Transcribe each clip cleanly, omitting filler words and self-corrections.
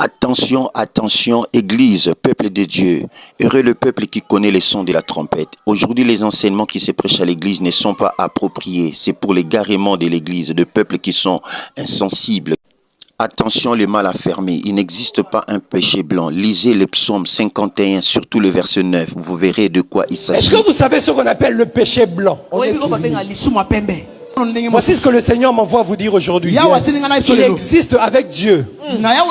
Attention, attention, Église, peuple de Dieu. Heureux le peuple qui connaît les sons de la trompette. Aujourd'hui, les enseignements qui se prêchent à l'Église ne sont pas appropriés. C'est pour l'égarement de l'Église, de peuples qui sont insensibles. Attention, le mal affermé. Il n'existe pas un péché blanc. Lisez le psaume 51, surtout le verset 9. Vous verrez de quoi il s'agit. Est-ce que vous savez ce qu'on appelle le péché blanc? Voici ce que le Seigneur m'envoie vous dire aujourd'hui. Il existe avec Dieu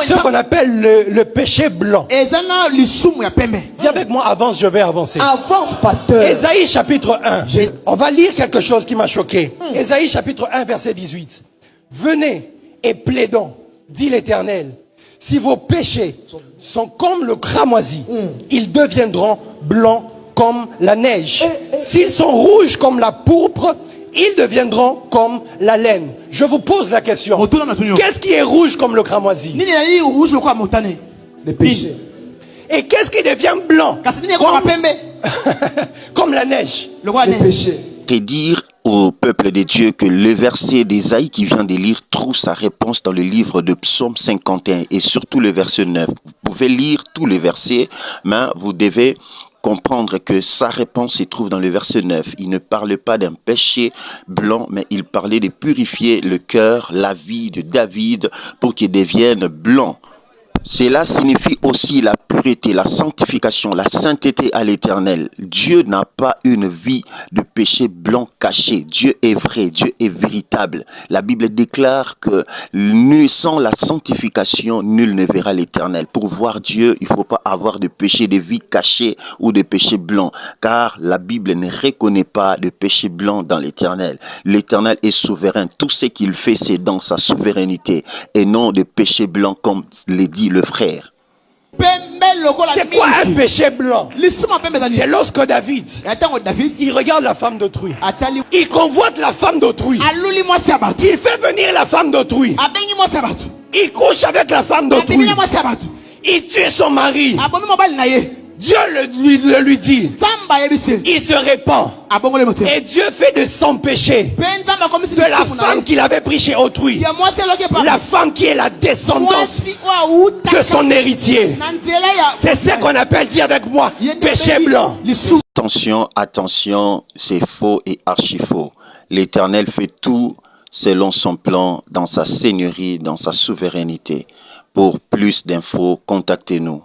ce qu'on appelle le péché blanc. Dis avec moi, avance, je vais avancer. Avance, pasteur. Ésaïe chapitre 1. On va lire quelque chose qui m'a choqué. Ésaïe chapitre 1 verset 18. Venez et plaidons, dit l'Éternel. Si vos péchés sont comme le cramoisi, ils deviendront blancs comme la neige. S'ils sont rouges comme la pourpre, ils deviendront comme la laine. Je vous pose la question. Qu'est-ce qui est rouge comme le cramoisi? Les péchés. Et qu'est-ce qui devient blanc comme la neige? Les péchés. Et dire au peuple de Dieu que le verset d'Ésaïe qui vient de lire trouve sa réponse dans le livre de Psaume 51 et surtout le verset 9. Vous pouvez lire tous les versets, mais vous devez comprendre que sa réponse se trouve dans le verset 9. Il ne parle pas d'un péché blanc, mais il parlait de purifier le cœur, la vie de David pour qu'il devienne blanc. Cela signifie aussi la pureté, la sanctification, la sainteté à l'Éternel. Dieu n'a pas une vie de péché blanc caché. Dieu est vrai, Dieu est véritable. La Bible déclare que sans la sanctification, nul ne verra l'Éternel. Pour voir Dieu, il ne faut pas avoir de péché de vie caché ou de péché blanc, car la Bible ne reconnaît pas de péché blanc dans l'Éternel. L'Éternel est souverain. Tout ce qu'il fait, c'est dans sa souveraineté et non de péché blanc comme le dit le frère. C'est quoi un péché blanc? C'est lorsque David, il regarde la femme d'autrui. Il convoite la femme d'autrui. Il fait venir la femme d'autrui. Il couche avec la femme d'autrui. Il tue son mari. Dieu le lui dit. Il se répand. Et Dieu fait de son péché, de la femme qu'il avait pris chez autrui, la femme qui est la descendance de son héritier. C'est ce qu'on appelle, dis avec moi, péché blanc. Attention, attention, c'est faux et archi faux. L'Éternel fait tout selon son plan, dans sa seigneurie, dans sa souveraineté. Pour plus d'infos, contactez-nous.